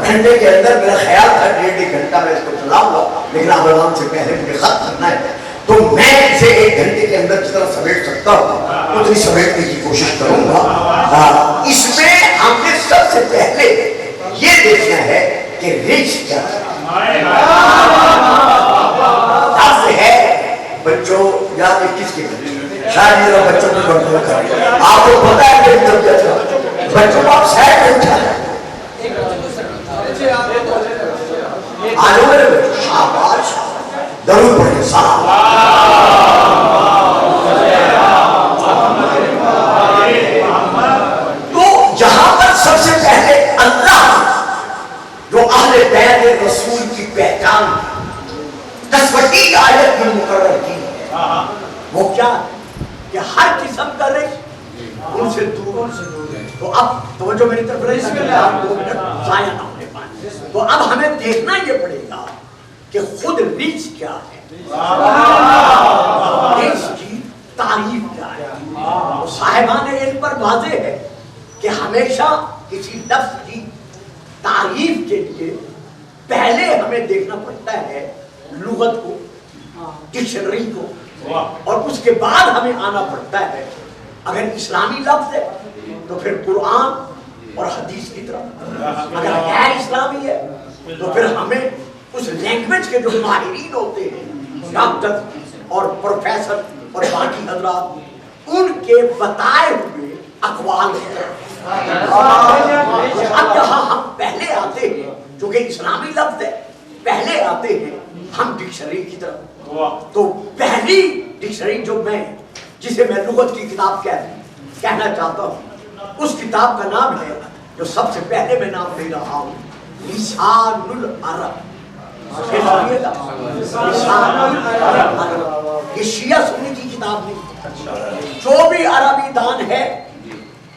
گھنٹے کے اندر میرا خیال تھا 1.5 گھنٹہ میں اس کو چلاؤں گا، لیکن اذان سے پہلے مجھے ختم کرنا ہے، تو میں اسے 1 گھنٹے کے اندر جتنا سمیٹ سکتا ہوں اتنی سمیٹنے کی کوشش کروں گا۔ اس میں ہم نے سب سے پہلے یہ دیکھنا ہے کہ رچ کیا ہے۔ لفظ ہے بچوں، یاد ہے کس کے شاید میرا بچوں کو کنٹرول کریں، آپ کو پتا ہے کہ بچوں کو آپ سائڈ میں اٹھا رہے آج میرے بچوں شاباش ضرور پڑھیں صاحب۔ تو یہاں پر سب سے پہلے اللہ جو اہل بیت رسول کی پہچان 10 آیت میں مقرر کی ہے، وہ کیا کہ ہر قسم کا رزق ان سے دور ہے۔ تو اب توجہ میری طرف رہی ہے، 2 منٹ ضائع نہ ہونے پائے، تو اب ہمیں دیکھنا یہ پڑے گا کہ خود رزق کیا ہے، رزق کی تعریف کیا ہے۔ تو صاحبان علم پر واضح ہے کہ ہمیشہ کسی لفظ کی تعریف کے لیے پہلے ہمیں دیکھنا پڑتا ہے لغت کو، ڈکشنری کو، اور اس کے بعد ہمیں آنا پڑتا ہے اگر اسلامی لفظ ہے تو پھر قرآن اور حدیث کی طرف، اگر غیر اسلامی ہے تو پھر ہمیں اس لینگویج کے جو ماہرین ہوتے ہیں، ڈاکٹر اور پروفیسر اور باقی حضرات، ان کے بتائے ہوئے اقوال ہیں۔ اب جہاں ہم پہلے آتے ہیں، چونکہ اسلامی لفظ ہے، پہلے آتے ہیں ہم ڈکشنری کی طرف۔ تو پہلی ڈکشنری جو جسے میں لغت کی کتاب کہنا چاہتا ہوں، اس کتاب کا نام ہے، جو سب سے پہلے میں نام لے رہا ہوں، لسان العرب۔ لسان العرب یہ شیعہ سنی کی کتاب نہیں، جو بھی عربی دان ہے،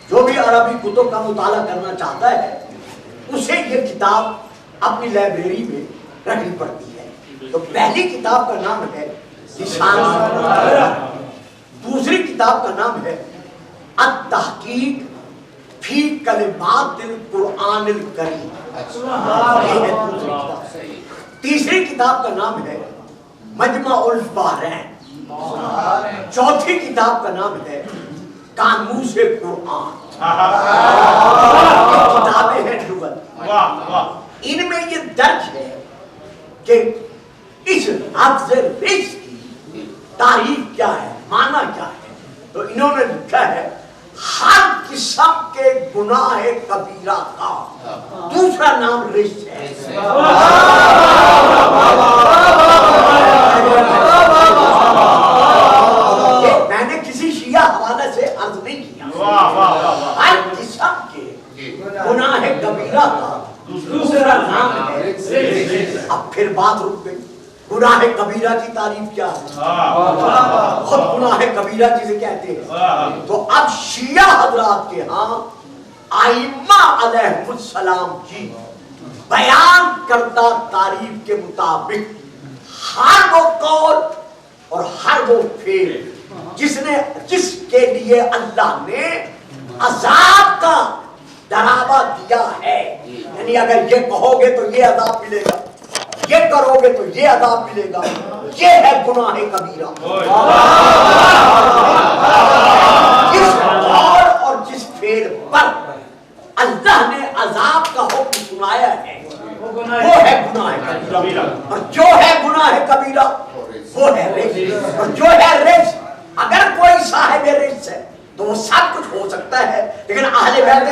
جو بھی عربی کتب کا مطالعہ کرنا چاہتا ہے، اسے یہ کتاب اپنی لائبریری میں رکھنی پڑتی ہے۔ تو پہلی کتاب کا نام ہے لسان العرب، دوسری کتاب کا نام ہے التحقیق فی کلمات القرآن الکریم، یہ ہے دوسری کتاب۔ تیسری کتاب کا نام ہے مجمع البحرین، چوتھی کتاب کا نام ہے قاموس قرآن۔ کتابیں ہیں لغت، ان میں یہ درج ہے کہ اس لفظ رزق کی تعریف کیا ہے، معنی کیا ہے۔ تو انہوں نے لکھا ہے ہر قسم کے گناہ کبیرہ کا دوسرا نام رزق ہے۔ میں نے کسی شیعہ حوالے سے عرض نہیں کیا، ہر قسم کے گناہ کبیرہ کا دوسرا نام ہے رزق۔ اب پھر بات رک گئی، گناہ کبیرہ کی تعریف کیا ہے، خود گناہ کبیرہ جسے کہتے ہیں۔ تو اب شیعہ حضرات کے ہاں ائمہ علیہ السلام کی بیان کردہ تعریف کے مطابق ہر وہ قول اور ہر وہ فعل جس کے لیے اللہ نے عذاب کا ڈراوا دیا ہے، یعنی اگر یہ کہو گے تو یہ عذاب ملے گا، یہ کرو گے تو یہ عذاب ملے گا، یہ ہے گناہ کبیرہ۔ جس قول اور جس فعل پر اللہ نے عذاب کا حکم سنایا ہے وہ ہے گناہ کبیرہ، اور جو ہے گناہ کبیرہ وہ ہے رزق، اور جو ہے رزق اگر کوئی صاحب رزق ہے تو وہ سب کچھ ہو سکتا ہے، لیکن اہل بیت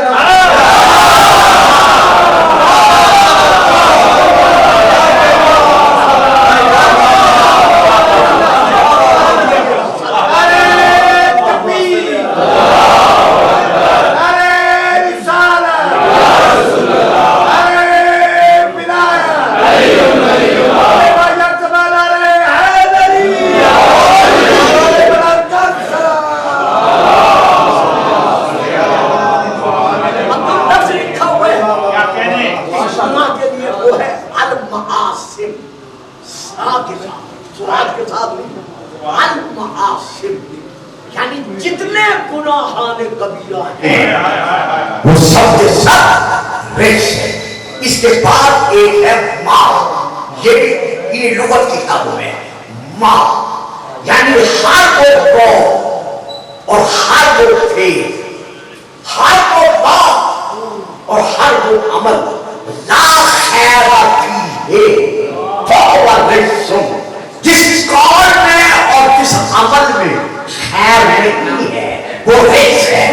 یعنی جتنے گناہان کبیرہ ہیں وہ سب کے سب رزق ہے۔ اس کے بعد ایک ہے ماں، یہ انہیں لغت کی کتابوں میں ماں، یعنی ہر وہ قوم اور ہر وہ فعل، ہر وہ بات اور ہر وہ عمل لا خیر فیہ فہو رجس، جس قول میں اور جس عمل میں خیر نہیں ہے وہ رجس ہے۔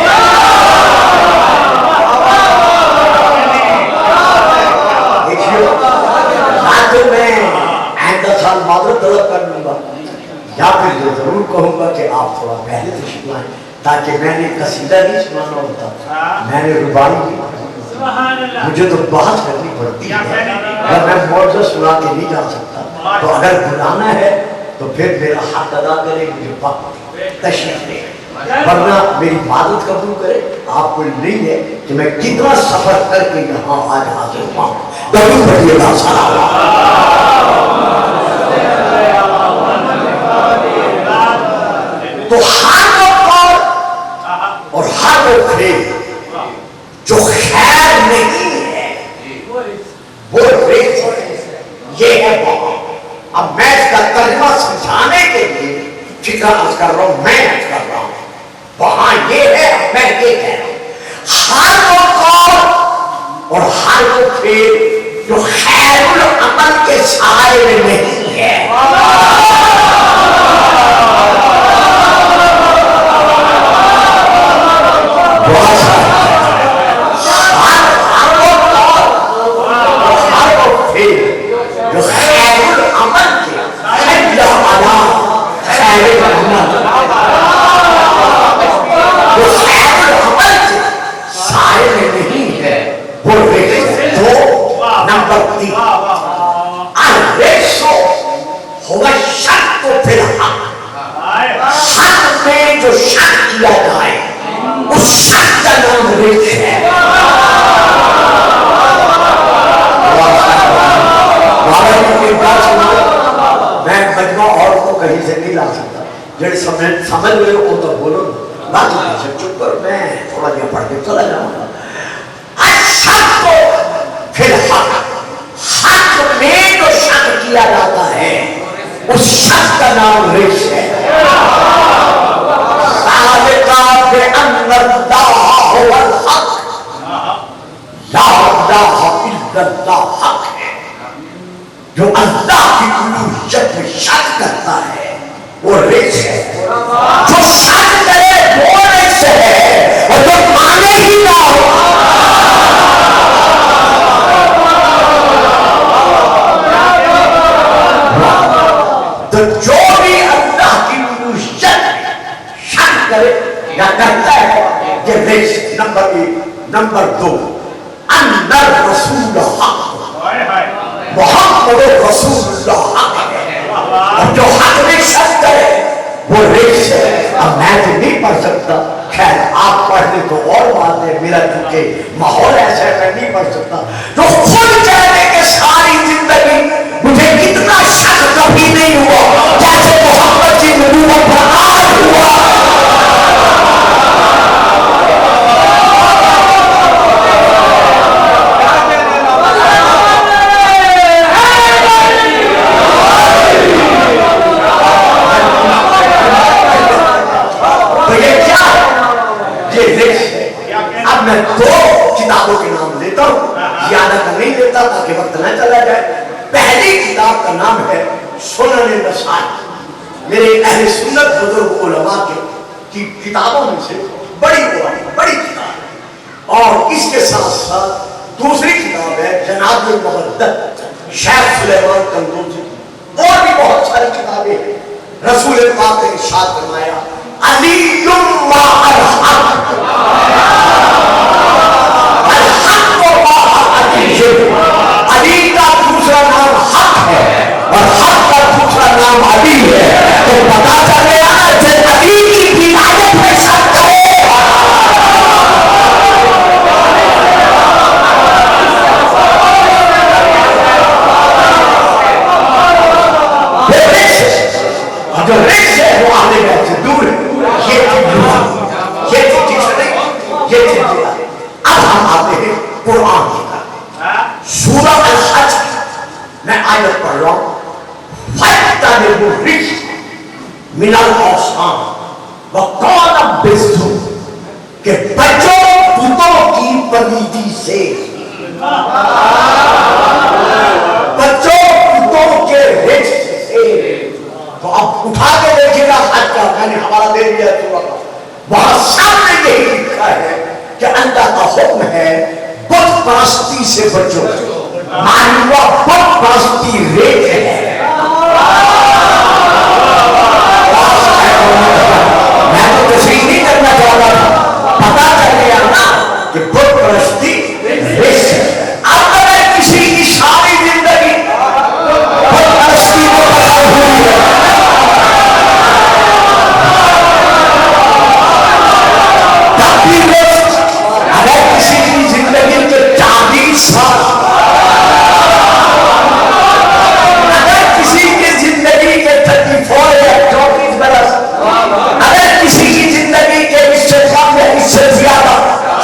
دیکھیے نہ تو میں آئندہ سال معذرت طلب کر لوں گا، یا پھر یہ ضرور کہوں گا کہ آپ تھوڑا پہلے تشریف لائیں، تاکہ میں نے قصیدہ نہیں سنانا ہوتا، میں نے رباعی کی، مجھے تو بحث کرنی پڑتی ہے، اگر میں موضوع سنا کے نہیں جا سکتا تو اگر بلانا ہے تو پھر میرا حق ادا کرے، مجھے وقت تشریف لے، ورنہ میری عبادت قبول کرے۔ آپ کو نہیں ہے کہ میں کتنا سفر کر کے یہاں آج حاضر ہوا ہوں۔ درود پڑھیے گا سلام۔ تو ہر وہ قول اور ہر وہ فعل جو خیر نہیں ہے وہ ریز ہے، یہ ہے وہاں۔ اب میں اس کا ترجمہ سمجھانے کے لیے فکر عرض کر رہا ہوں، میں عرض کر رہا ہوں وہاں یہ ہے، میں یہ کہہ رہا ہوں ہر وہ قول اور ہر وہ فعل جو خیر العمل کے سائے میں نہیں ہے، جو خیر العمل کے حج علا خیر العمل، جو خیر العمل کے سائے میں نہیں ہے وہ رجس ہے۔ دو نمبر 3 الرجس هو الشک فی الحق، حق میں جو شک کیا جائے اس شک کا نام رجس ہے۔ میں مجمع اور کو کہیں سے نہیں لا سکتا، جڑے سمجھ رہے ہو تو بولو، بات سے چپ کر، میں تھوڑا جہاں پڑھ کے چلا جاؤں گا۔ الشک فی الحق، حق میں جو شک کیا جاتا ہے اس شک کا نام رجس ہے۔ ذالک بأن اللہ هو الحق، لا الہ الا اللہ حق ہے۔ جو اللہ کی الوہیت میں شک کرتا ہے وہ رجس ہے، جو شک کرے وہ رجس ہے، اور جو مانے ہی نہ ہو تو جو بھی اللہ کی الوہیت میں شک کرے یا کرتا ہے یہ رجس۔ نمبر 1۔ نمبر 2 ان الرسول حق، محمد رسول اللہ حق ہے، اور جو حق میں شک کرے وہ رجس ہے۔ اب میں تو نہیں پڑھ سکتا، خیر آپ پڑھ لیں تو اور بات ہے، میرا کیونکہ ماحول ایسا ہے میں نہیں پڑھ سکتا۔ جو خود کہنے کہ ساری زندگی مجھے اتنا شک کبھی نہیں ہوا جیسے محمد کی نبوت پر آج ہوا۔ اب میں 2 کتابوں کے نام لیتا ہوں، زیادہ کا نہیں لیتا تاکہ وقت نہ چلا جائے۔ پہلی کتاب کا نام ہے سنن نسائی، میرے اہل سنت بزرگ علماء کی کتابوں میں سے بڑی کتاب ہے، اور اس کے ساتھ ساتھ دوسری کتاب ہے جناب المحدث شیخ سلیمان قندوزی کی، اور بھی بہت ساری کتابیں ہیں۔ رسول پاک نے ارشاد فرمایا علی مع الحق، علی کا دوسرا نام حق ہے اور حق کا دوسرا نام علی ہے، تو پتا چل گیا کہ علی کی ولایت میں شک کرے جو رجس ہے وہ اہل بیت سے دور ہے۔ یہ تھی اب ہم آتے ہیں قرآن کی طرف۔ آیت پڑھ رہا ہوں فَاجْتَنِبُوا الرِّجْسَ مِنَ الْأَوْثَانِ وَقَالَ بِالزُّمْ کہ بچو بتوں کی پلیدی سے، بچو بتوں کے رجس سے. تو اب اٹھا کے دیکھیے گا حج کا، میں نے حوالہ دے دیا وہاں سامنے یہی لکھا ہے کہ اللہ کا حکم ہے بت پرستی سے بچو. مانی ہوا بت پرستی ریت ہے. میں تو تشریح نہیں کرنا چاہتا تھا، پتا چل گیا نا کہ بت پرستی ریت ہے. اب اگر کسی کی ساری زندگی بت پرستی کو پتا ہوئی ہے، اگر کسی کی زندگی کے 40 سال، اگر کسی کی زندگی کے 34 یا 34 برس، اگر کسی کی زندگی کے اس سے کم یا اس سے زیادہ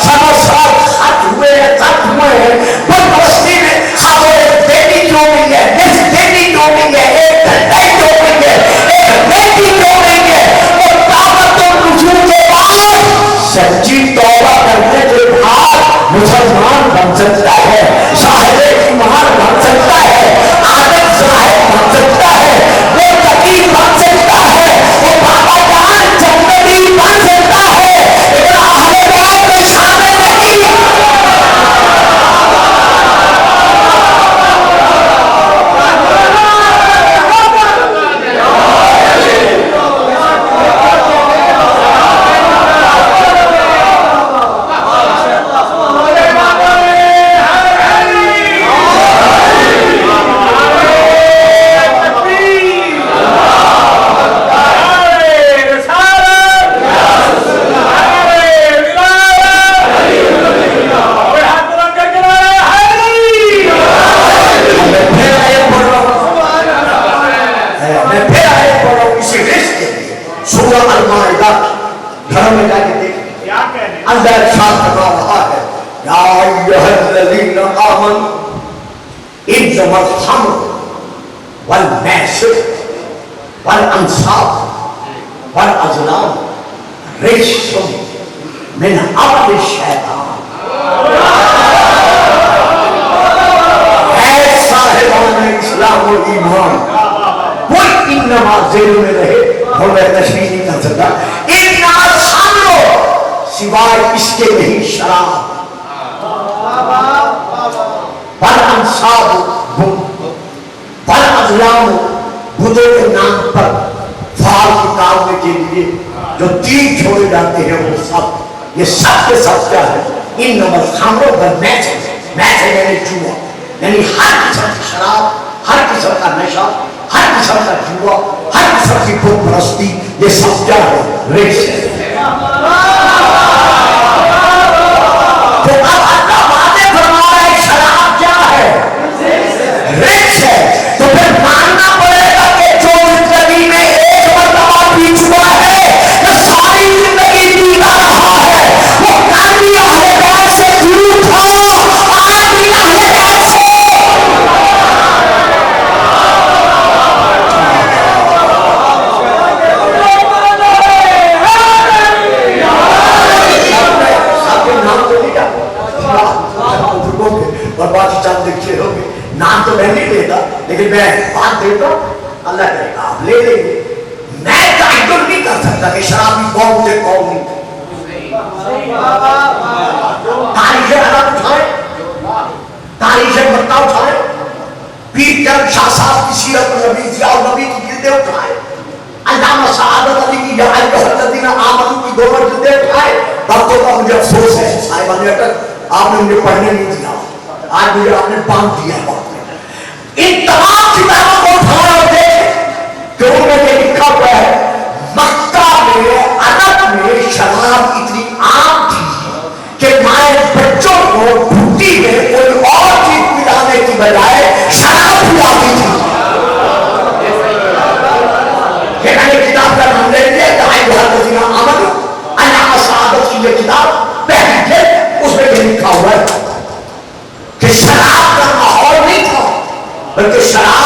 100 سال خط ہوئے ہیں بت پرستی میں، خواہ ایک بیٹی جو ہوئی ہے، ایک بیٹی جو ہوئی ہے، ایک گھنٹے جو ہوئی ہے، ایک بیٹی جو ہوئی ہے، اور دعوت و رجوع کے بعد سچی توبہ کرنے کے بعد مسلمان بن سکتا ہے، صاحب ایمان بن سکتا ہے، عادت صاحب بن سکتا ہے، وہ تقی بن سکتا ہے، وہ بابا جان جنتی بن سکتا ہے، لیکن اہل بیت میں شامل نہیں. اللہ ارشاد فرما رہا ہے یا ایھا الذین آمنوا انما الخمر والمیسر والانصاب والازلام رجس من عمل الشیطان. اے صاحبان اسلام و ایمان، کوئی انما ذہن میں رہے اور میں تشریح نہیں کر سکتا. انما الخمر سوائے اس کے نہیں شراب، والانصاب والازلام بتوں کے نام پر فال نکالنے کے لیے جو تیر چھوڑے جاتے ہیں وہ سب، یہ سب کے سب کیا ہے؟ انما الخمر والمیسر، میسر یعنی جوا، یعنی ہر قسم کی شراب، ہر قسم کا نشہ، ہر قسم کا جوا، ہر قسم کی بت پرستی، یہ سب کیا ہے؟ رجس ہے. تو اب اللہ باتیں فرما رہا ہے شراب کیا ہے؟ رجس ہے. تو پھر ماننا پڑے گا کہ جو زندگی میں ایک مرتبہ پی چکا ہے، جو ساری زندگی پیتا رہا ہے، وہ کل بھی اہل بیت سے دور تھا، آج بھی اہل بیت سے. اور باقی چند لکھے ہوں گے، نام تو میں نہیں لیتا لیکن میں بات دیتا ہوں، اللہ کرے گا آپ لے لیں گے. میں تعجب نہیں کر سکتا کہ شرابی قوم سے قوم نہیں. تاریخ عرب اٹھائے، تاریخ مکہ اٹھائے، پیر کرم شاہ صاحب کی سیرت نبی ضیاء النبی کی جلدیں اٹھائے، علامہ سعادت علی کی یا ایھا الذین آمنوا کی دونوں جلدیں اٹھائے. وقتوں کا مجھے افسوس ہے صاحبان اٹک آپ نے مجھے پڑھنے نہیں دیا، آج مجھے آپ نے باندھ دیا. ان تمام کتابوں کو اٹھایا اور دیکھیں کہ ان میں یہ لکھا ہوا ہے مکہ میں عرب میں شراب اتنی عام تھی کہ مائیں بچوں کو بھٹی میں کوئی اور چیز پلانے کی بجائے شراب پلاتی تھی. یہ میں نے کتاب کا نام لے لیا کہ ایھا الذین آمنوا، علامہ سعادت کی یہ کتاب پہلی جلد، اس میں یہ لکھا ہوا ہے کہ شراب کا ماحول نہیں تھا بلکہ شراب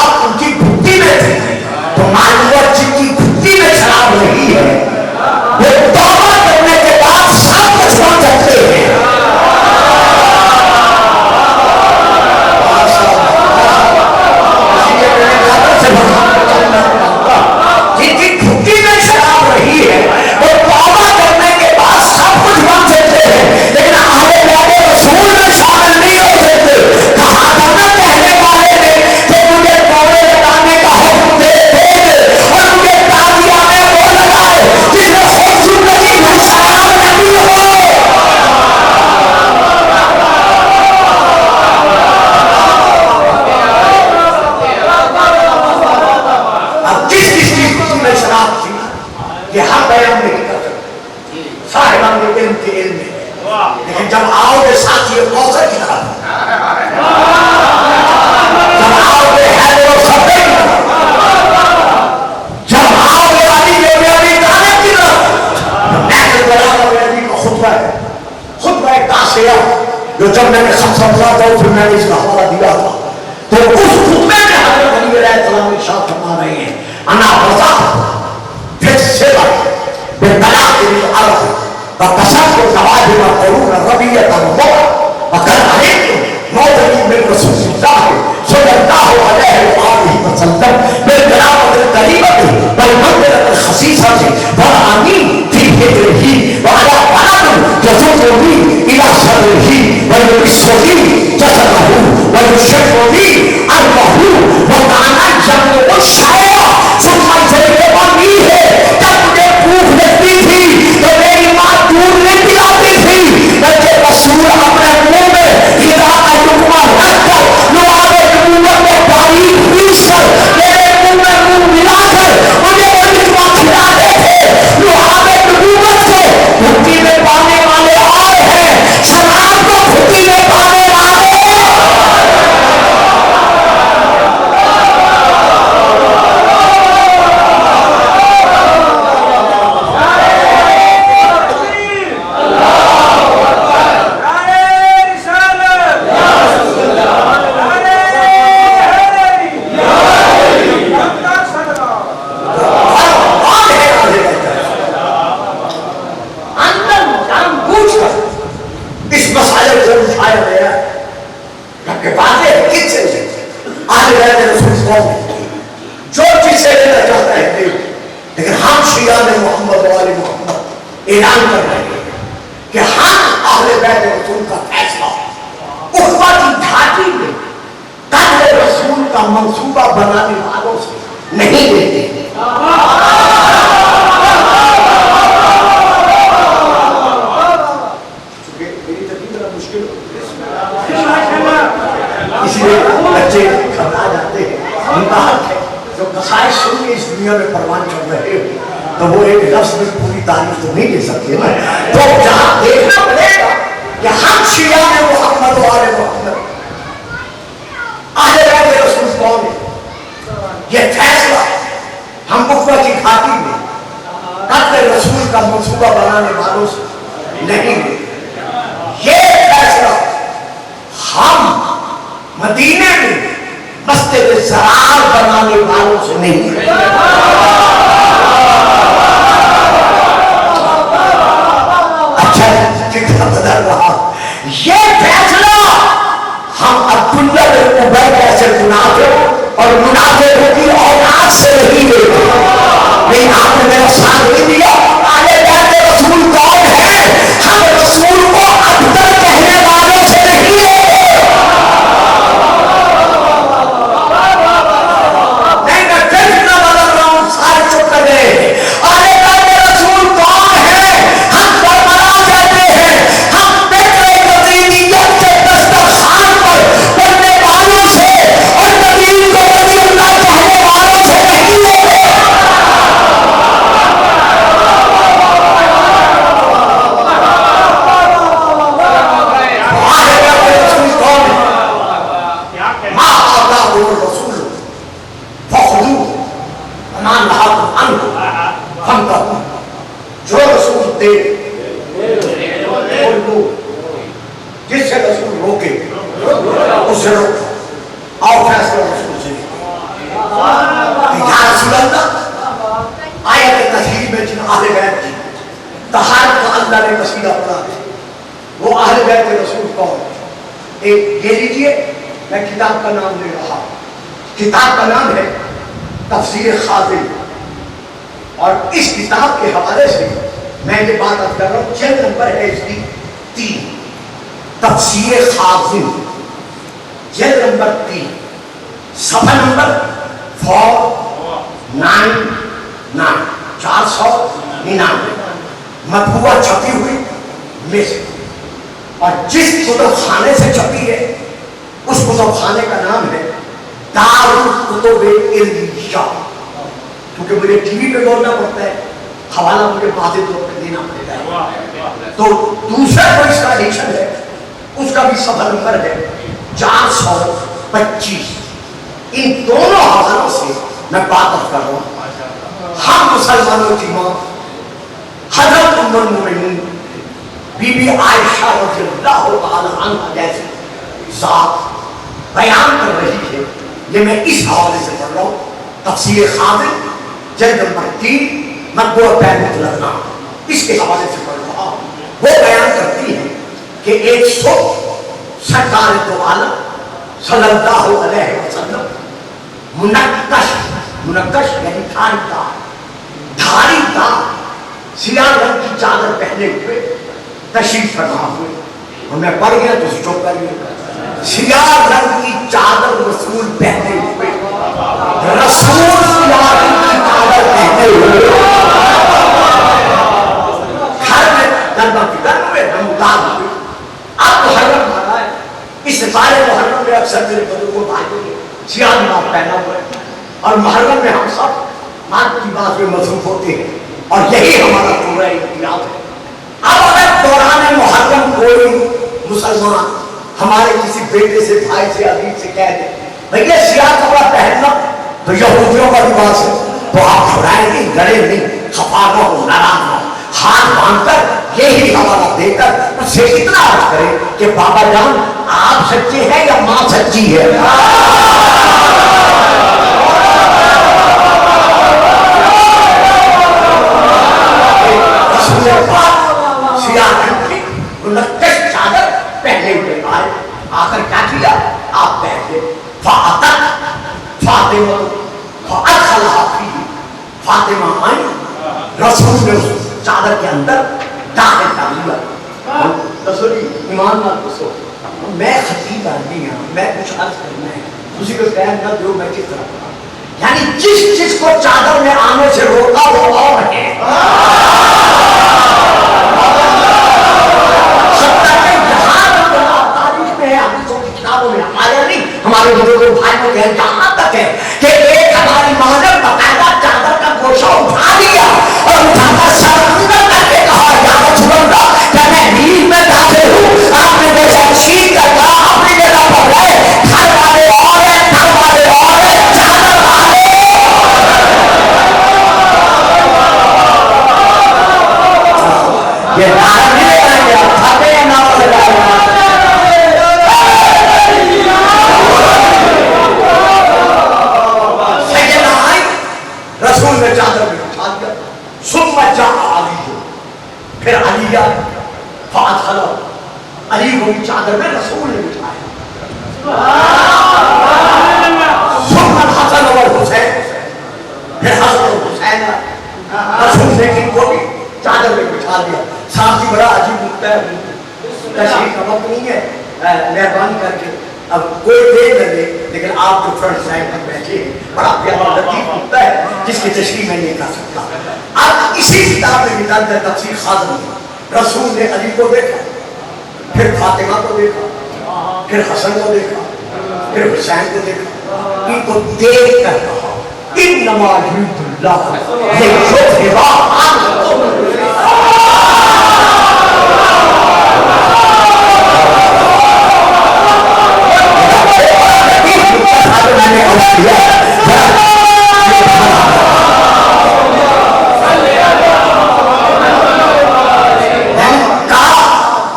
سناتا ہوں، پھر میں نے اس کا حوالہ دیا تھا، تو اس خطبے میں حضرت علی علیہ السلام ارشاد فرما رہے ہیں انا وضعت فی السبع بالطلاق بالعرض وکسرت الزواج والقرون الربیۃ والموت وقد علمت موضعی من رسول اللہ صلی اللہ علیہ وآلہ وسلم بالقرابۃ القریبۃ والمنزلۃ الخصیصۃ والآمین فی حجرہ وعلی بلد یضمنی الی صدرہ ویمسنی جسدہ ویشفنی عرضہ وکان یملؤ الشعور ثم یجرنی ہے. جب مجھے بھوک لگتی تھی تو میری ماں دودھ نہیں پلاتی تھی، بلکہ رسول اپنے منہ میں ہیرا کا لقمہ رکھ کر لعاب نبوت میں باریک پیس کر میرے منہ میں منہ ملا کر مجھے وہ لقمہ کھلاتے تھے. لعاب نبوت کو گھٹی میں پانے والے اور ہیں، شراب کو گھٹی میں پانے والے جو چیزیں لینا چاہتا ہے دے. لیکن ہم شیعان محمد و آل محمد اعلان کر رہے ہیں کہ ہم اہل بیت رسول کا فیصلہ اخوہ کی گھاٹی میں قتل رسول کا منصوبہ بنانے والوں سے نہیں لیتے. میری تقریر ذرا مشکل اسی لیے بچے گھبرا جاتے ہیں. ان کا حق ہے جو قصائد سن کے اس دنیا میں پروان چڑھ رہے ہو تو وہ ایک لفظ میں پوری تعریف تو نہیں لے سکتے نا. تو جہاں دیکھنا پڑے گا کہ ہم شیعان محمد و آل محمد اہل بیت رسول کون ہے، یہ فیصلہ ہم اخوہ کی گھاٹی میں قتل رسول کا منصوبہ بنانے والوں سے نہیں لے. یہ فیصلہ ہم مدینے میں مسجد زرار بنانے والوں سے نہیں. اچھا کتنا بدل رہا. یہ فیصلہ ہم عبداللہ بن ابی جیسے منافق اور منافقوں کی اولاد سے نہیں لیتے. نہیں، آپ نے میرا ساتھ نہیں دیا. اہل بیت رسول کون ہے؟ ہم رسول کو ابتر کہنے والوں سے نہیں لیتے. جو رسول دے جس سے رسول روکے اس سے روکو. اور فیصلہ رسول سے یا رسول اللہ آیت تحریر میں جن اہل بیت کی طہارت کا اللہ نے وسیلہ بنا دیا وہ اہل بیت رسول کون. ایک یہ لیجیے، میں کتاب کا نام لے رہا ہوں. کتاب کا نام ہے تفسیر خازن، اور اس کتاب کے حوالے سے میں یہ بات اب کر رہا ہوں. جلد نمبر ہے اس کی 3، تفسیر خازن جلد نمبر 3 صفحہ نمبر 499 499 مطبوعہ چھپی ہوئی میں سے. اور جس کتب خانے سے چھپی ہے اس کتب خانے کا نام ہے دارالکتب علیہ. کیونکہ مجھے ٹی وی پہ بولنا پڑتا ہے، حوالہ مجھے واضح طور پہ دینا پڑے گا. تو دوسرا جو اس کا ایڈیشن ہے اس کا بھی صفحہ نمبر ہے 425. ان دونوں حوالوں سے میں بات کر رہا ہوں. ہم مسلمانوں کی ماں حضرت ام المومنین بی بی عائشہ رضی اللہ تعالی عنہ جیسی ذات بیان کر رہی ہے. یہ میں اس حوالے سے پڑھ رہا ہوں, تفسیر خاضر جلد نمبر 3 مطبوع پیر مطلق, اس کے حوالے سے پڑھ رہا ہوں. وہ بیان کرتی ہے کہ ایک صبح سرکار دو عالم صلی اللہ علیہ وسلم منقش یعنی دھاری دار سیاہ رنگ کی چادر پہنے ہوئے تشریف فرما ہوئے. اور میں پڑھ گیا تو چپ کر گیا. سیاہ رنگ کی چادر رسول پہنے ہوئے, رسول سیاہ رنگ کی چادر پہنے ہوئے گھر میں دربہ فکر ہوئے, نمودار ہوئے. اب محرم آ رہا ہے, اس سارے محرم میں اکثر میرے بزرگوں بھائیوں نے سیاہ لباس پہنا ہوا ہے, اور محرم میں ہم سب مات کی بات میں مصروف ہوتے ہیں, اور یہی ہمارا پورا اختیار ہے. اب اگر دوران محرم کوئی مسلمان ہمارے کسی بیٹے سے, بھائی سے, عزیز سے کہہ دے بھیا سیاہ کپڑا پہننا تو یہودیوں کا لباس ہے, تو آپ گھبرائیں نہیں, لڑے نہیں, خفا نہ ہو, ناراض نہ ہو, ہاتھ باندھ کر یہی حوالہ دے کر اس سے اتنا عرض کرے کہ بابا جان آپ سچے ہیں یا ماں سچی ہے. سیاہ رنگ کی منقش چادر پہنے ہوئے آئے, آ کر کیا کیا آپ پہنتے فاطمہ آئی, رسول نے اس چادر کے اندر داخل کر لیا. رسول ایمان نہ دوستو, میں خطیب آدمی ہوں, میں کچھ عرض کرنا ہے, کسی کو ٹائم نہ دو, میں کس طرح کروں. یعنی جس چیز کو چادر میں آنے سے روکا وہ اور ہے. ہمارے بزرگوں بھائیوں کے یہاں تک ہے کہ ایک ہماری ماں نے باقاعدہ چادر کا گوشہ اٹھا لیا اور اٹھا کر سرمندر کر کے کہا یا رسول اللہ کہ میں نیند میں داخل ہوں, آپ نے دیکھا چیز کر کہا اپنی جگہ پر رہے, گھر والے اور ہیں, گھر والے اور ہیں, چادر والے. یہ نعرہ نہیں کریں گے, پھٹے نہ ہو جائے گا. رسول نے چادر میں اٹھا دیا. ثم جاء علی, پھر علی آئے, فادخل, علی کو بھی چادر میں رسول نے اٹھایا. ثم الحسن والحسین, پھر حسن اور حسین آئے, رسول نے ان کو بھی چادر میں بٹھا دیا. ساتھ ہی بڑا عجیب نکتا ہے, تشریح کا وقت نہیں ہے, مہربانی کر کے اب کوئی دے نہ دے, لیکن آپ جو فرنٹ سائڈ پر بیٹھے ہیں بڑا پیارا لطیف ہوتا ہے جس کی تشریح میں نہیں کر سکتا. اب اسی کتاب میں نکال کر تفسیر خاص میں رسول نے علی کو دیکھا, پھر فاطمہ کو دیکھا, پھر حسن کو دیکھا, پھر حسین کو دیکھا. ان کو دیکھ کر کہا انما یرید اللہ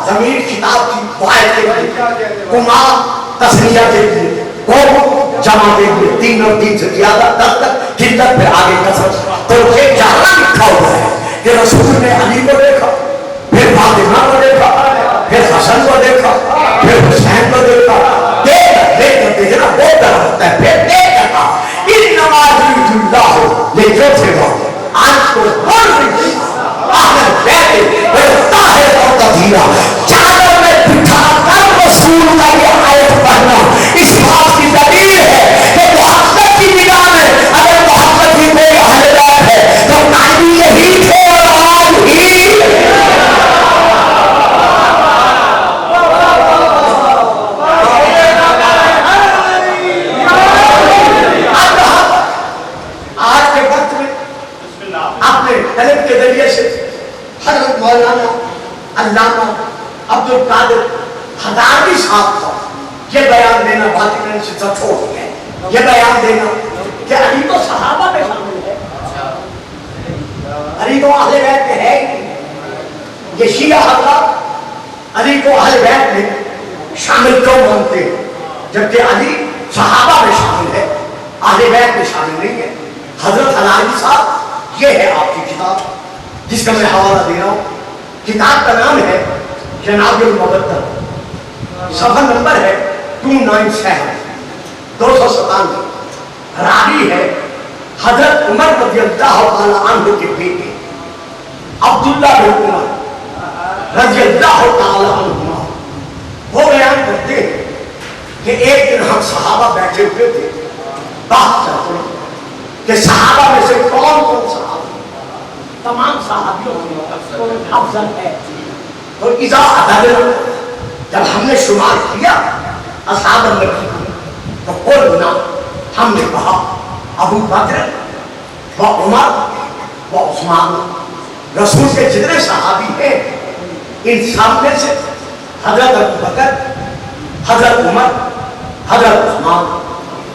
ضمیر خطاب کی فائد کے لیے کما تسنیہ کے لیے کو جمع کے لیے 3 اور 3 سے زیادہ تک جدت پھر آگے کسر. تو یہ جہاں لکھا ہوا ہے کہ رسول نے علی کو دیکھا, پھر فاطمہ کو دیکھا, پھر حسن کو دیکھا, پھر حسین کو دیکھا. دیکھنا وہ طرح ہوتا ہے. پھر دیکھا ان نماز اللہ لیکن سے آج کو ہر آخر بیٹھے بڑھتا ہے اور تدھیرہ چادر میں بٹھا کر رسول کا یہ آیت پڑھنا اس بات کی دلیل ہے کہ محبت کی نگاہ میں اگر محبت کی کوئی اہل بیت ہے تو نبی یہی تھے اور آج ہی. آج کے وقت میں اپنے طلب کے ذریعے سے حضرت مولانا علامہ عبد القادر حضاروی صاحب کا یہ بیان دینا باقی سے سب چھوڑ گئے. یہ بیان دینا کہ علی تو صحابہ میں شامل ہے, علی تو اہل بیت میں ہے. یہ شیعہ حضرات علی کو اہل بیت میں شامل کیوں مانتے ہیں جبکہ علی صحابہ میں شامل ہے، اہل بیت میں شامل نہیں ہے؟ حضرت علی صاحب یہ ہے آپ کی کتاب جس کا میں حوالہ دے رہا ہوں. کتاب کا نام ہے جناب المبتر، صفحہ نمبر ہے 297 297. راوی ہے حضرت عمر رضی اللہ تعالی عنہ کے بیٹے عبداللہ بن عمر رضی اللہ تعالی عنہ. وہ بیان کرتے ہیں کہ ایک دن ہم صحابہ بیٹھے ہوئے تھے، بات کرتے ہیں کہ صحابہ میں سے کون کون صحابہ، تمام صحابیوں میں افضل ہے. اور اذا عددنا، جب ہم نے شمار کیا اصحاب النبی تو قلنا، ہم نے کہا ابو بکر و عمر و عثمان. رسول کے جتنے صحابی ہیں ان سب میں سے حضرت ابو بکر، حضرت عمر، حضرت عثمان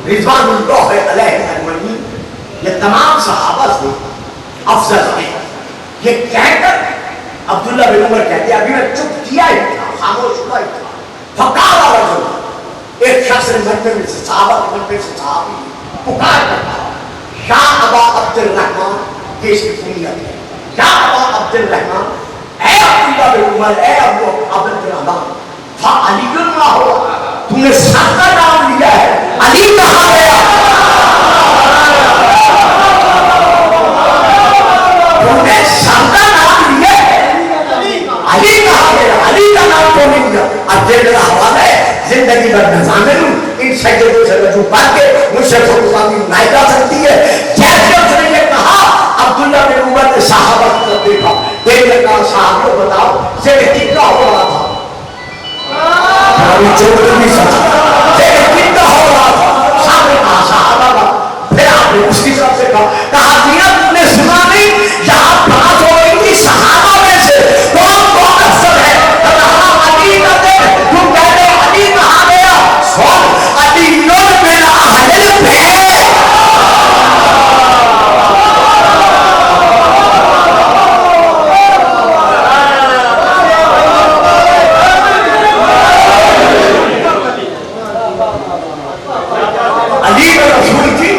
رضوان اللہ علیہ اجمعین یہ تمام صحابہ سے افضل ہیں. یہ کہہ کر عبداللہ بن عمر کہتے ہیں ابھی میں چپ کیا ہی تھا، خاموش ہوا ہی تھا. فقال رجل، ایک شخص نے مرتبے میں سے صحابہ کے مرتبے سے صحابی پکار کرتا یا ابا عبد الرحمن، یہ اس کی کنیت ہے، یا ابا عبد الرحمن، اے عبداللہ بن عمر، اے ابو عبد الرحمن، فعلی نہ ہو، تم نے سب کا نام لیا ہے، علی کہاں گیا؟ تم نے سب کا نام لیا ہے، علی کہاں گیا؟ علی کا نام تو نہیں لیا. اب یہ میرا حوالہ ہے زندگی بھر نظامے لوں ان سجدوں سے رجوع پا کے مجھ سے خودسامی نہیں جا سکتی ہے. جیسے اس نے یہ کہا عبداللہ بن عمر نے صحابہ کی طرف دیکھا، ایک نے کہا صحابہ بتاؤ زید کتنا ہو رہا تھا؟ چوٹ نہیں سکتا، زید کتنا ہو رہا تھا؟ سامنے کہا صحابہ کا. پھر آپ نے اس کی طرف سے کہا دیا تم نے سنا نہیں یہاں بات ہو رہی تھی صحابہ میں سے کون کون افضل ہے؟ علی کا دے تم کہتے علی کہاں گیا؟ سن علی من اہل البیت. علی کا رسول کی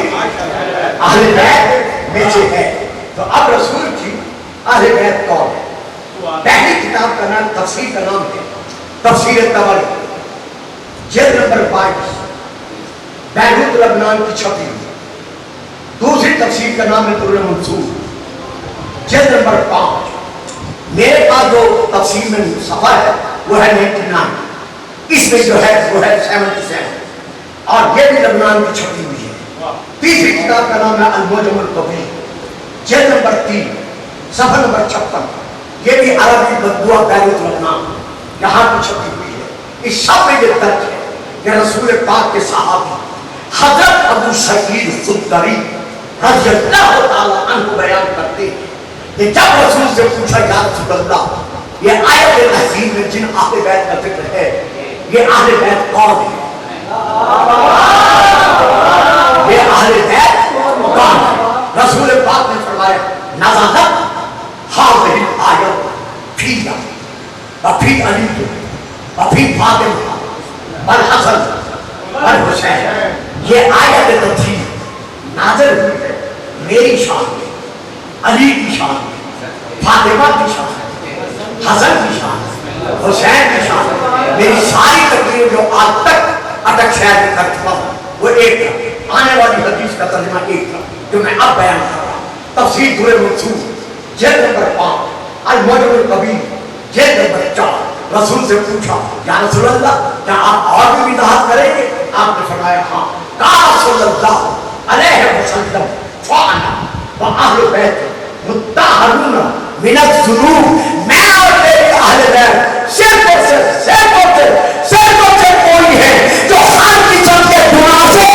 اہل بیت میں سے ہے. تو اب رسول کی اہل بیت کون ہے؟ پہلی کتاب کا نام تفسیر کا نام ہے تفسیر طبری، جلد نمبر 22 بیروت لبنان کی چھپی ہوئی. دوسری تفسیر کا نام ہے در منصور، جلد نمبر 5. میرے پاس جو تفسیر میں صفحہ ہے وہ ہے 99، اس میں جو ہے وہ ہے 77، اور یہ بھی لبنان کی چھپی ہوئی ہے. تیسری کتاب کا نام ہے المعجم الکبیر، جلد نمبر 3 صفحہ نمبر 56، یہ بھی عربی مطبوعہ بیروت لبنان یہاں کی چھپی ہوئی ہے. اس سب میں یہ درج ہے کہ رسول پاک کے صحابی حضرت ابو سعید خدری رضی اللہ تعالی عنہ بیان کرتے ہیں کہ جب رسول سے پوچھا یا رسول اللہ یہ آیت عظیم میں جن اہل بیت کا ذکر ہے یہ اہل بیت کون ہے؟ یہ اہل بیت کون ہے؟ رسول پاک نے فرمایا نزلت هذه الآية في وفي علي وفي فاطمة والحسن والحسین. یہ آیت تفسیر نازل ہوئی ہے میری شان میں، علی کی شان میں، فاطمہ کی شان میں، حسن کی شان میں، حسین کی شان میں. میری ساری تقریر جو آج تک اٹک شہر میں کر چکا ہوں وہ ایک تھا، آنے والی حدیث کا ترجمہ ایک تھا جو میں اب بیان کر رہا ہوں. تفسیر در منصور جلد نمبر 5 المعجم الکبیر جلد نمبر 4. رسول سے پوچھا یا رسول اللہ کیا آپ اور بھی وضاحت کریں گے؟ آپ نے فرمایا ہاں. قال صلی اللہ علیہ وسلم فانا واہل بیت مطہرون من الذنوب، میں اور میرے اہل بیت صرف اور صرف کوئی ہے جو ہر قسم کے گناہ سے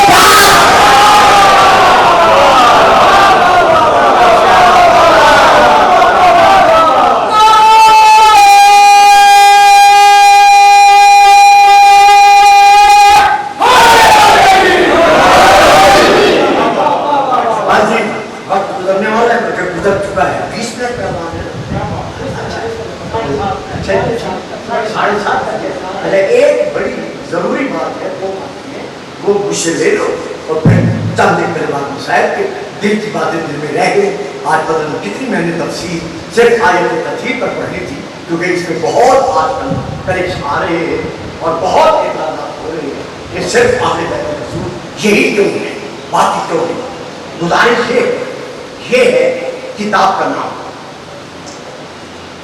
ساڑھے 7 اور پھر چند ایک پہلوان صاحب کے دل کی باتیں دل میں رہ گئے. آج پتہ نہیں کتنی میں نے تفسیر صرف آیت تطہیر پر پڑھنی تھی کیونکہ اس میں بہت آج کل کلپس آ رہے ہیں اور بہت اعتراضات ہو رہے ہیں کہ صرف اہل بیت رسول یہی کیوں ہے, باقی کیوں نہیں. گزارش یہ ہے کتاب کا نام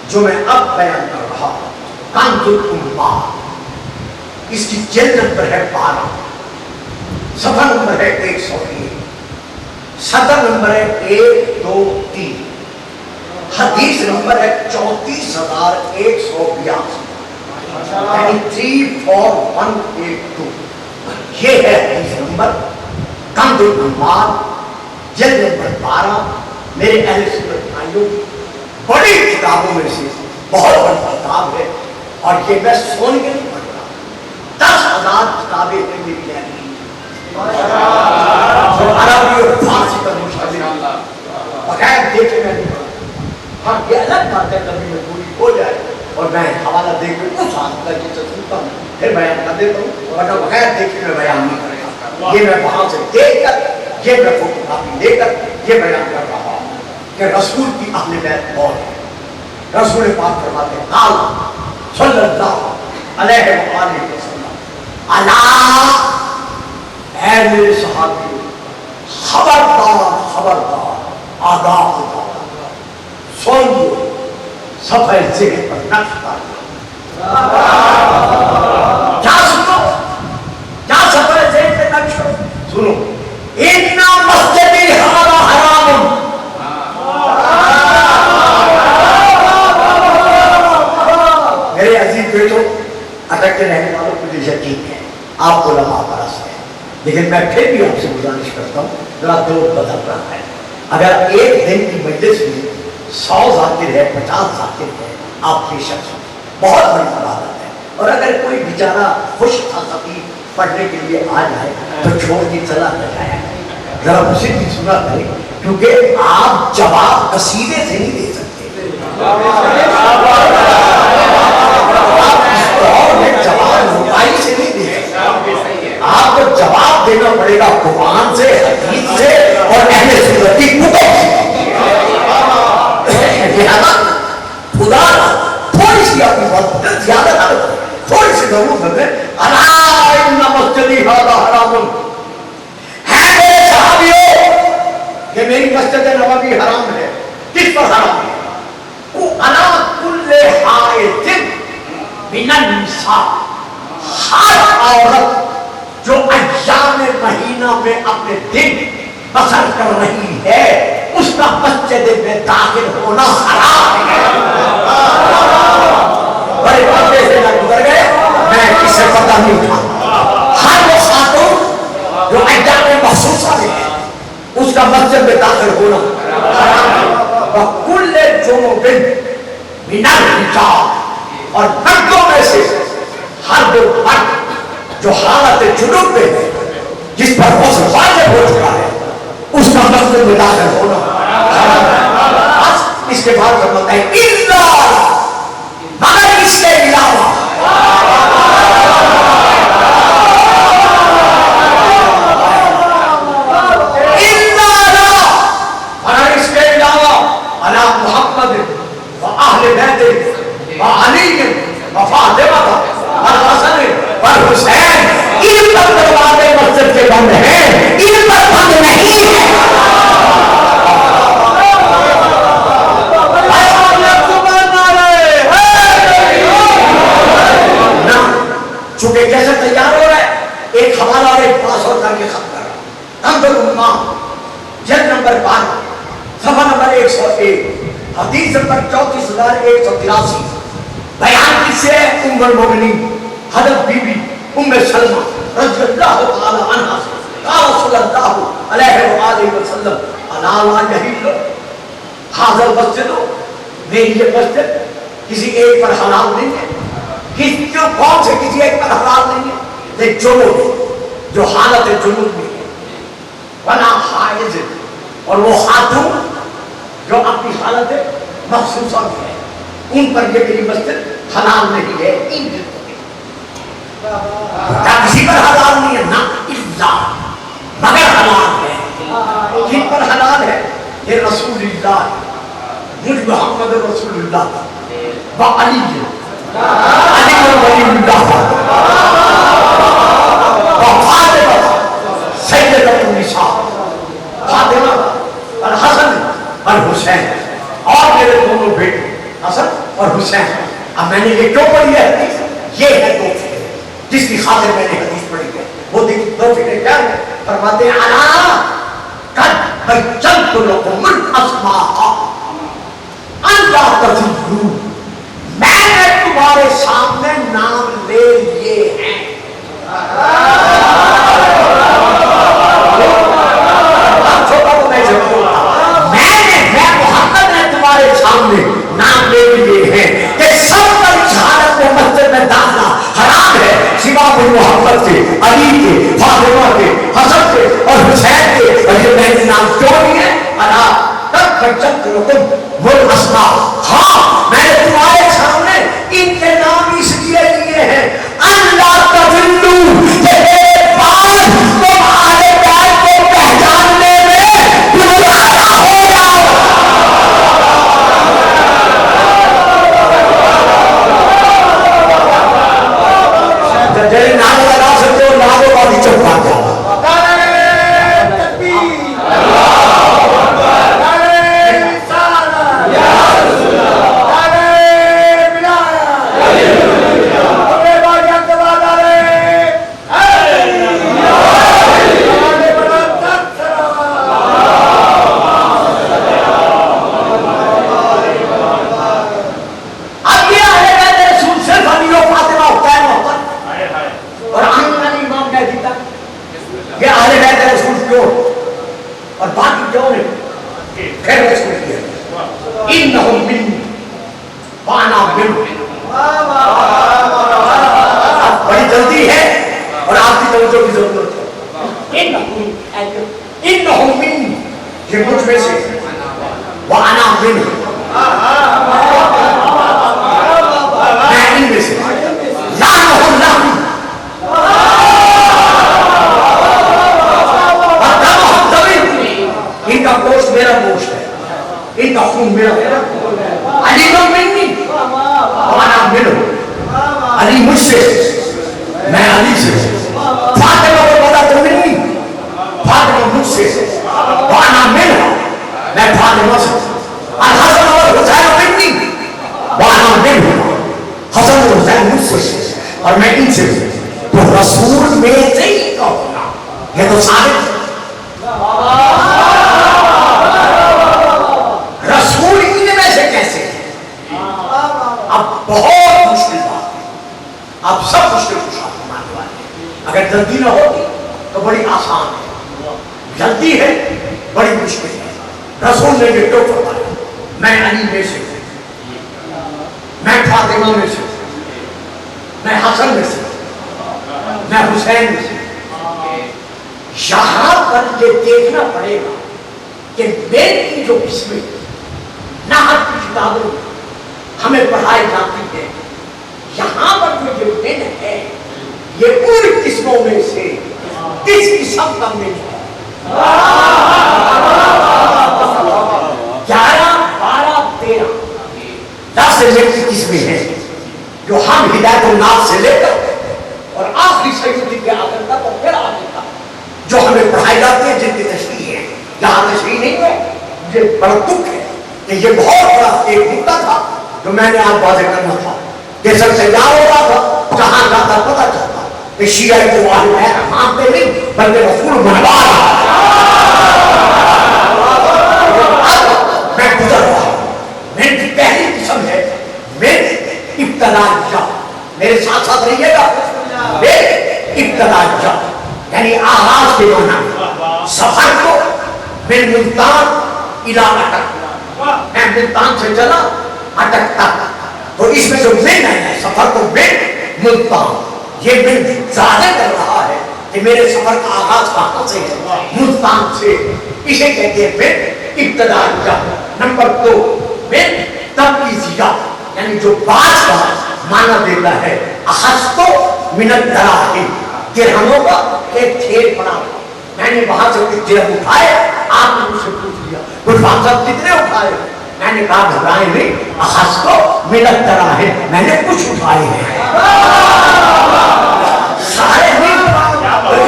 جو میں اب بیان کر رہا ہوں, کنز الامات. اس کی جلد نمبر ہے 12, صفحہ نمبر ہے 101, سطر نمبر ہے 1, 2, 3, حدیث نمبر ہے 34,182, یعنی 34182. یہ ہے حدیث نمبر کنز الامات, جلد نمبر 12. میرے اہل سنت بھائیوں, بڑی کتابوں میں سے بہت بڑی کتاب ہے اور یہ میں سون کے نہیں پڑھ رہا. 10,000 کتابیں ہیں میری لائبریری جو عربی اور فارسی پر مشتمل ہے, بغیر دیکھے میں نہیں پڑھا. ہاں یہ الگ بات ہے کبھی میں پوری ہو جائے اور میں حوالہ دے کے کچھ آتا ہے جسے سنتا ہوں پھر بیان کر دیتا ہوں, ورنہ بغیر دیکھے میں بیان نہیں کرے گا. یہ میں وہاں سے دیکھ کر, یہ میں فوٹو کاپی لے کر یہ بیان کر رہا ہوں کہ رسول کی اہل بیت کون ہے. رسول پاک فرماتے ہیں قال صلی اللہ علیہ وآلہ وسلم, الا اے میرے صحابی, خبردار خبردار, آگاہ ہو, سن لو, صفحہ ذہن پر نقش کر لو. کیا سنو, کیا صفحہ ذہن پر نقش کرو, سنو. اِنَّ مَسْجِدِي هَذَا حَرَامٌ, میرے عزیز بیٹوں, اٹکتے رہنے والوں کو مجھے یقین ہے آپ علماء پرست ہیں, لیکن میں پھر بھی آپ سے گزارش کرتا ہوں ذرا دو بدل رہا ہے. اگر ایک دن کی مجلس میں 100 ذاکر ہے, 50 ذاکر ہے, آپ کے شخص بہت بڑی عبادت ہے. اور اگر کوئی بیچارہ خوش تھا خطیب پڑھنے کے لیے آ جائے تو چھوڑ کے چلا نہ جائے. ذرا مجھے بھی سنا کریں کیونکہ آپ جواب قصیدے سے نہیں دے سکتے, آپ اس دور میں جواب روپائی سے نہیں دے سکتے. آپ کو جواب دینا پڑے گا قرآن سے, حدیث سے اور اہل سنت کی کتب سے. خدا تھوڑی سی اپنی بات زیادہ تھوڑی سی ضرور کرتے الا ان مسجدی ھذا حرام, ہے میرے صحابیوں کہ میری مسجد نبوی حرام ہے. کس پر حرام ہے؟ وہ الا کل حائض من النساء, ہر عورت جو ایام مہینہ میں اپنے دن بسر کر رہی ہے اس کا مسجد میں داخل ہونا حرام ہے. بڑے پردے سے نہ گزر گئے, میں کس سے پتہ نہیں تھا. ہر وہ خاتون جو ایام مخصوصہ میں ہے اس کا مسجد میں داخل ہونا حرام ہے. وَكُلِّ جُنُوبٍ مِنَ الرِّجَالِ, اور مردوں میں سے ہر وہ مرد جو حالت جنوب میں ہے جس پر غسل واجب ہو چکا ہے اس کا مسجد میں داخل ہونا حرام ہے. اس کے بعد فرماتا ہے الا, مگر اس کے علاوہ حسین ان پر دروازے مسجد کے بند ہیں, ان پر بند نہیں ہے. چونکہ کیسے تیار ہو رہا ہے, ایک حوالہ اور ایک پاس اور کر کے ختم کر رہا. کنز الامات جلد نمبر 12 صفحہ نمبر 101, حدیث نمبر 34,183. بیان کس سے ہے؟ ام المؤمنین حضرت بی بی ام سلمہ رضی اللہ تعالی عنہا سے. قال صلی اللہ علیہ وآلہ وسلم الا لا یحل ھذا المسجد, میری یہ مسجد کسی ایک پر حلال نہیں ہے. کیوں, کون سے کسی ایک پر حلال نہیں ہے؟ لیکن جو حالت جنوب میں ہے, ولا حائض, اور وہ خاتون جو اپنی حالت مخصوصہ میں ہے ان پر یہ میری مسجد حلال نہیں ہے. کیا کسی پر حلال نہیں ہے؟ نہ الا مگر حلال ہے. کن پر حلال ہے؟ یہ رسول اللہ مجھ محمد رسول اللہ و علی علی ولی اللہ و فاطمہ سیدۃ النساء فاطمہ اور حسن اور حسین اور میرے دونوں بیٹے حسن اور حسین. اب میں نے یہ کیوں پڑھی ہے حدیث؟ یہ ہے دو فکریں جس کی خاطر میں نے حدیث پڑھی ہے. وہ دو فکریں کیا ہیں؟ فرماتے ہیں الا قد بینت لکم الاسماء ان لا تضلوا، میں نے تمہارے سامنے نام لے لیے ہیں. میں محمد نے تمہارے سامنے نام لے لیے ہیں کہ سب پر شہادت میں مسجد میں داخلہ حرام ہے سوا محمد کے، علی کے، فاطمہ کے، حسن کے اور حسین کے. اور یہ میں نے نام کیوں لیے؟ الا تب بینت لکم الاسماء، ہاں میں نے تمہارے سامنے ان کے نام اس لیے لیے ہیں ان لا تضلوا، کہ ایک بار تم اہل بیت کو پہچاننے میں گمراہ ہو جاؤ. جیسے نام لگا سکتے ہو ناموں کا بھی چوکا جاؤ. اور باقی کیوں نہیں پھر رسول کیا انہم منی وانا منہم. بڑی جلدی ہے اور آپ کی توجہ کی ضرورت ہے. انہم منی، یہ مجھ میں سے، وانا منہم، میں ان میں سے. لعنہ اللہ، ان کا گوشت میرا گوشت ہے، ان کا خون میرا خون. علی منی وانا منہ، علی مجھ سے میں علی سے. فاطمہ کو پتا تو منی، فاطمہ مجھ سے وانا منہ، میں فاطمہ سے. الحسن اور حسین منی وانا منہ، حسن اور حسین مجھ سے اور میں ان سے. تو رسول میں سے ہی کہوں، یہ تو ثابت. رسول ان میں سے کیسے؟ اب بہت مشکل بات ہے. اب سب مشکل کشا ماننے والے. اگر جلدی نہ ہوتی تو بڑی آسان ہے، جلدی ہے بڑی مشکل ہے. رسول نے یہ کیوں فرمایا میں علی میں سے، میں فاطمہ میں سے، میں حسن میں سے، میں حسین میں سے. یہاں پر یہ دیکھنا پڑے گا کہ میری جو قسمیں نعت کی کتابوں ہمیں پڑھائی جاتی ہے، یہاں پر جو یہ دن ہے یہ ان قسموں میں سے کس قسم کا دن ہے. 11، 12، 13 10 سے لے کی قسمیں ہیں جو ہم ہدایت الناس سے لے کر اور آخری سیدی کے آخر تک اور پھر آگے تک جو ہمیں پڑھائی جاتی ہے، جن کی تشریح ہے یہاں تشریح نہیں ہے. یہ بڑا دکھ ہے کہ یہ بہت بڑا ایک مدعا تھا جو میں نے آپ واضح کرنا تھا. یہ سب تیار ہو رہا تھا، جہاں جاتا پتہ چلتا کہ شیعہ کو اہل بیت مانتے نہیں بلکہ رسول منوا رہا. میں گزر رہا ہوں، میری پہلی قسم ہے میرے ابتدائیہ. میرے ساتھ ساتھ رہیے گا. میرے ابتدائیہ یعنی آغاز کے معنی سفر کو من ملتان الى اٹک، میں ملتان سے چلا اٹک تک. تو اس میں جو من ہے سفر کو من ملتان، یہ من زیادہ کر رہا ہے کہ میرے سفر کا آغاز کہاں سے ہے؟ ملتان سے. اسے کہتے ہیں من ابتدائیہ. نمبر 2 من تبعیضیہ، یعنی جو بعض کا معنی دیتا ہے اخذتو من الدراہم، درہموں کا ایک ٹھیل بنا میں نے وہاں سے کچھ درہم اٹھائے, آپ نے مجھ سے پوچھ لیا غلام صاحب کتنے اٹھائے؟ میں نے کہا گھبرائے نہیں, اخذ کو ملت طرح ہے, میں نے کچھ اٹھائے ہیں. سارے نہیں,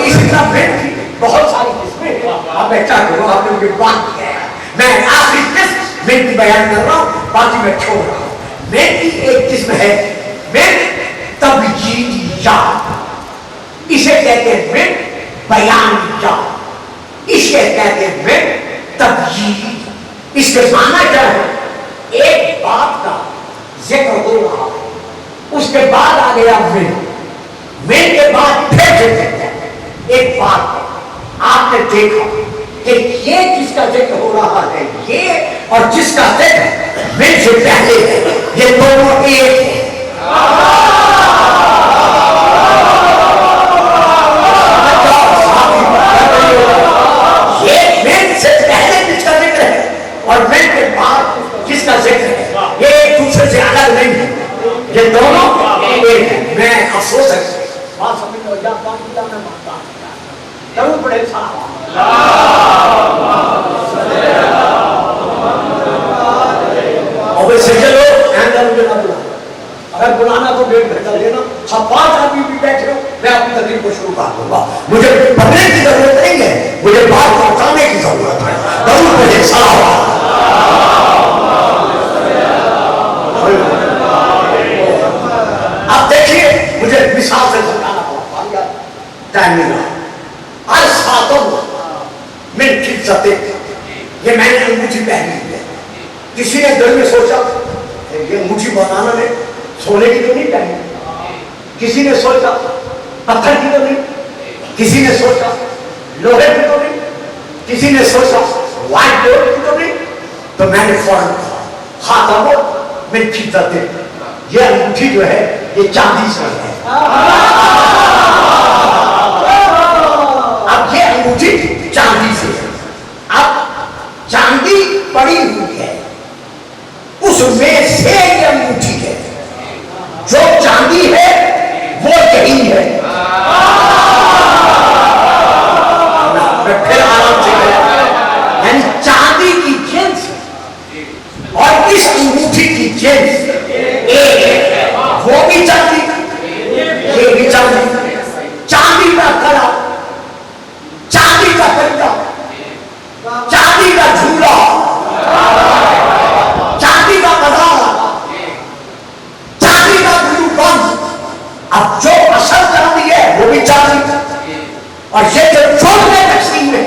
اسی طرح پھر تھی بہت ساری قسمیں ہیں. اب میں کیا کروں, آپ نے مجھے بات کیا ہے, میں آخری قسم میری بیان کر رہا ہوں, باقی میں چھوڑ رہا ہوں. میری ایک قسم ہے تبجیلیات, اسے کہتے ہیں بیانیات, اسے کہتے ہیں تبجیل. اس کے معنی کیا ہے؟ ایک بات کا ذکر ہو رہا ہے, اس کے بعد آ گیا میں کے بعد پھر ایک بات آپ نے دیکھا کہ یہ جس کا ذکر ہو رہا ہے یہ, اور جس کا ذکر میں سے پہلے ہے, یہ دونوں ایک ہیں. یہ میں سے پہلے جس کا ذکر ہے اور میں کے بعد جس کا ذکر ہے, یہ ایک دوسرے سے الگ نہیں ہے, یہ دونوں ایک ہیں. میں افسوس ہے بات سمجھ لو, یا پاکستان میں مانتا ضرور پڑے صاحب. اور ویسے چلو مجھے نہ بلا, اگر بلانا تو 1.5 گھنٹہ لینا, اب 5 آدمی بھی بیٹھے ہو, میں اپنی تقریر کو شروع کر دوں گا. مجھے پڑھنے کی ضرورت نہیں ہے, مجھے بات پہنچانے کی ضرورت ہے. ضرور پڑھے صاحب. اب دیکھیے مجھے مثال سے سمجھانا پڑا, ٹائم نہیں رہا. ہر ساتوں میں فطرت, یہ میں نے انگوٹھی پہنی ہے. کسی نے دل میں سوچا یہ انگوٹھی بنانا میں سونے کی تو نہیں پہنی, کسی نے سوچا پتھر کی تو نہیں, کسی نے سوچا لوہے کی تو نہیں, کسی نے سوچا وائٹ گولڈ کی تو نہیں. تو میں نے فوراً کہا خاتمو من فطرت, یہ انگوٹھی جو ہے یہ چاندی سے ہے. اب یہ انگوٹھی چاندی سے ہے. اب چاندی پڑی ہوئی ہے, اس میں سے یہ انگوٹھی ہے, جو چاندی ہے وہ یہی ہے. میں پھر آرام سے یعنی چاندی کی جنس اور اس انگوٹھی کی جنس ایک ہے, وہ بھی چاندی یہ بھی چاندی. چاندی کا کڑا, چاندی کا پنجہ, چاندی کا جھولا, چاندی کا بازار, چاندی کا گلو بند. اب جو اصل چاندی ہے وہ بھی چاندی, اور یہ جو چوک میں تقسیم ہے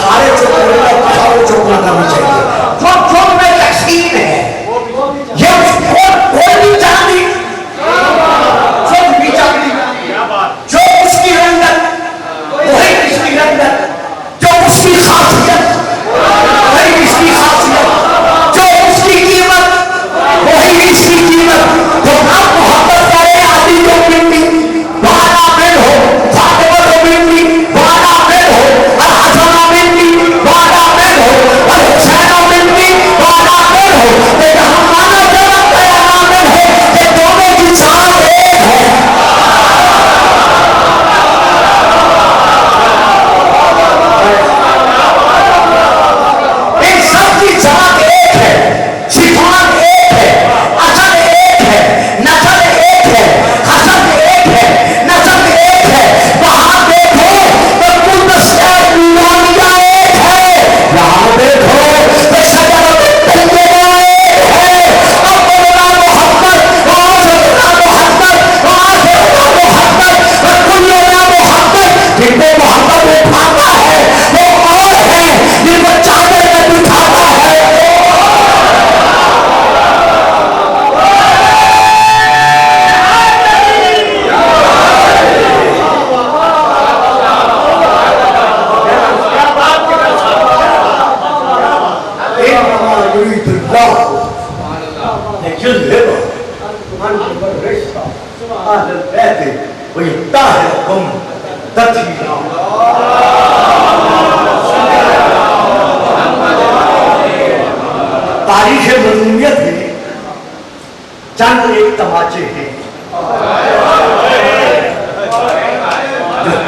سارے چوک کرنا چاہیے. جو چوک میں تقسیم ہے یہ کوئی بھی چاندی, چوک بھی چاندی, جو اس کی رنگت وہی اس کی رنگت, جو اس کی خاصیت وہی اس کی خاصیت, جو اس کی قیمت وہی اس کی قیمت. تو آپ محبت کرے آدھی تو ملتی بارہ میں ہو, فاطمہ تو ملتی بارہ میں ہو, الحسنہ ملتی بارہ میں ہو, الحسینہ ملتی بارہ میں ہو, لیکن ہمارا جنم گیا میں ہے کہ دونوں کی چاند ایک ہے. ان سب کی چاند ایک ہے, صفات ایک ہے, اصل ایک ہے, نسل ایک ہے, حسب ایک ہے, نسب ایک ہے. وہاں دیکھو تو قدس نورانیہ ایک ہے, یہاں دیکھو تو شجرۃ طیبہ ایک ہے. اب مولا محمد وآخرنا محمد وآخرنا محمد وکلنا محمد. جن کو محمد اٹھاتا ہے وہ اور ہے, جن کو چادر میں بٹھاتا ہے تاریخ مظلومیت میں چند ایک تماچے ہیں جو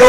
2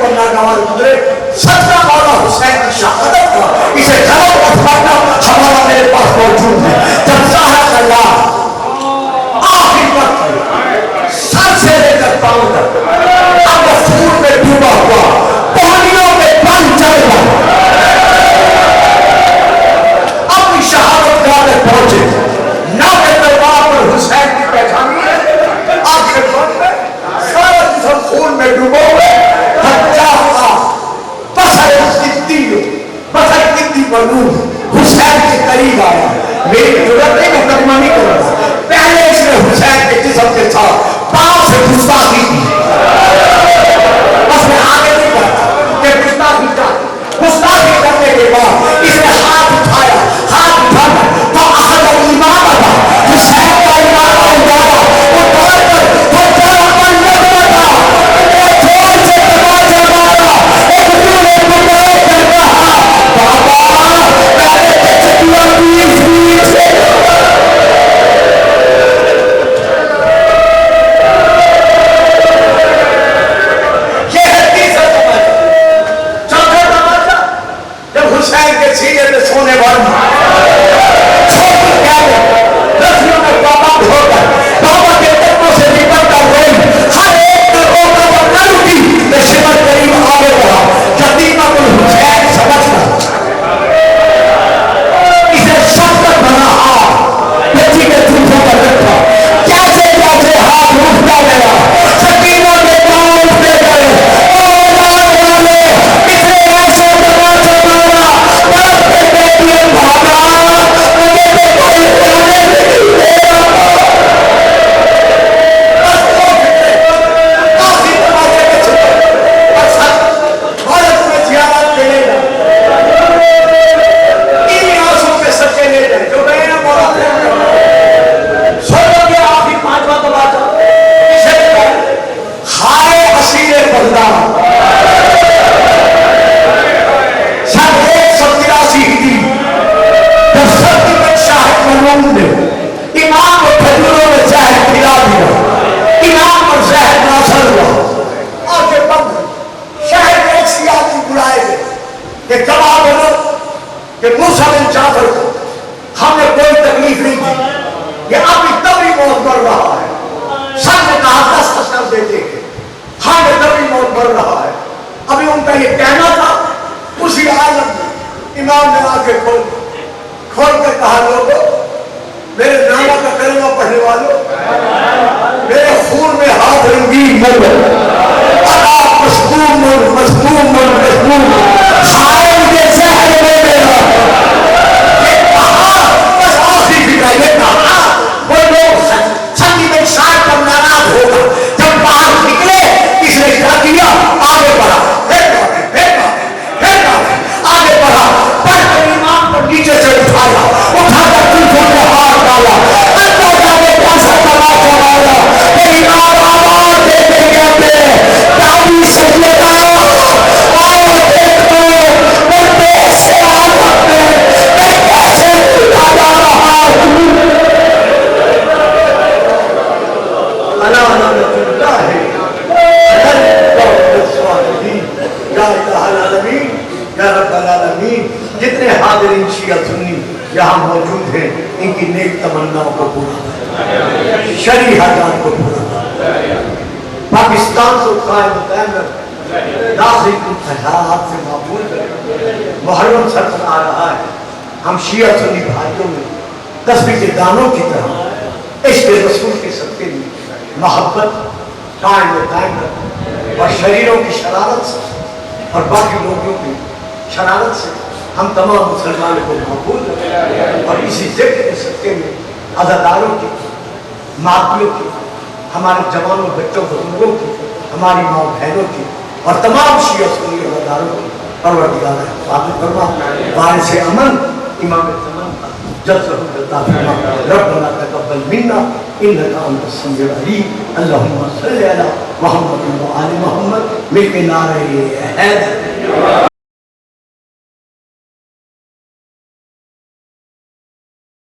پر ناگوار گزرے سچا مولا حسین کی شہادت کا اسے جواب اٹھانا ہمارا میرے پاس موجود ہے. جب ظاہر اللہ آخری وقت سر سے لے کر پاؤں تک اب وہ خون میں ڈوبا ہوا پانیوں میں بن چل رہا اپنی شہادت گاہ میں پہنچے. نام دربار پر حسین کی پہچانی ہے. آخر وقت میں سارا جسم خون میں ڈوبا ہوئے بنو حسین کے قریب آیا. میری ضرورت نہیں مقدمہ نہیں کر رہا. پہلے اس نے حسین کے جسم کے ساتھ پاؤں سے گستاخی کی. بس میں آگے نہیں کرتا کہ گستاخی کرنے کے بعد اس نے ہاتھ اٹھایا تو اخذ ایمان تھا حسین کا ایمان اٹھایا وہ دوڑ کر وہ جگہ پر لگا تھا وہ زور سے دروازہ مارا ایک دور ایک دور کر رہا بابا پہلے چکیا بیس یہ ہے تیسرا تماشا. چوتھا تماشا جب حسین کے سینے میں سونے بھرنا رسیوں میں بابا ہو کر بابا کے قدموں سے نکل کر گئی. ہر ایک کو روکا اور نہ رکی تو شمر قریب آگے بڑھا. یتیمہ کو حسین سمجھنا اسے شفقت بنا ہاتھ بچی کے جھوٹوں پر رکھا. کیسے کیسے ہاتھ اٹھتا گیا. سکینہ کے پاؤں اٹھتے گئے. اولاد والے کتنے ایسے تماشا مارا برف کے بیٹیے بھاگا مجھے تو کوئی جانے نہیں دیا. بس وہ فکرے کافی تماشے کے چھپے اور سب عورت میں زیارت کے لے جائے انہی آنسوں کے سکے لے جائے جو میں نے مولا لے جائے. سوچو کہ آخری پانچواں تماشا اسے کہا ہائے اسیر بغداد. سن 183 ہجری جب سردی میں شاہ ملعون نے امام کو کھجوروں میں زہر کھلا دیا. امام پر زہر ناصر ہوا. آنکھیں بند شہر میں ایک سیاح کی بلائے گئے کہ گواہ بنو کہ موسیٰ بن جعفر کو ہم نے کوئی تکلیف نہیں دی. یہ ابھی تبھی موت مر رہا ہے. سب نے کہا 10 کر دیتے ہیں. ہاں یہ تبھی موت مر رہا ہے. ابھی ان کا یہ کہنا تھا. اسی عالم میں امام نے آنکھیں کھول کر کہا لوگو میرے نامہ کا کلمہ پڑھنے والوں میرے خون میں ہاتھ رنگین مر مصدوم ہائے مجھے زہر میں میرا. یہ کہا بس آخری فکر یہ کہا وہ لوگ سنگی میں شاید پر ناراض ہوگا. جب باہر نکلے اس نے کیا کیا آگے بڑھا آگے بڑھا پڑھ کر امام کو نیچے سے اٹھایا اٹھا کر جوتوں میں ہاتھ ڈالا. اللہ جانے کیسا تماشا مارا کہ امام آواز دیتے کہتے دادی سیدہ آؤ دیکھو پردیس سے عالم میں میں کیسے اٹھا جا رہا ہوں. اللہ نعمت اللہ ہے یا الہ العالمین یا رب العالمین. جتنے حاضرین شیعہ سنی یہاں موجود ہیں ان کی نیک تمناؤں کو پورا شرعی حاجات کو پورا پاکستان کو قائم قائم رکھ. داخلی فساد سے معمول کر. محرم سر آ رہا ہے. ہم شیعہ سنی بھائیوں میں تصویر کے دانوں کی طرح عشق رسول کے صدقے میں محبت قائم رکھ اور شریروں کی شرارت سے اور باقی لوگوں کی شرارت سے ہم تمام مسلمانوں کو محفوظ رکھیں. اور اسی ذکر کے صدقے میں عزاداروں کی ماپیوں کی ہمارے جوانوں بچوں بزرگوں کی ہماری ماں بہنوں کی اور تمام شیعہ سنی عزاداروں کی پروردگار حفاظت فرما. وارث امن امام زمان جلسہ عطا فرما. ربنا تقبل منا انك انت السميع العليم. اللهم صل على محمد وآل محمد. مل کے نعرہ حیدر.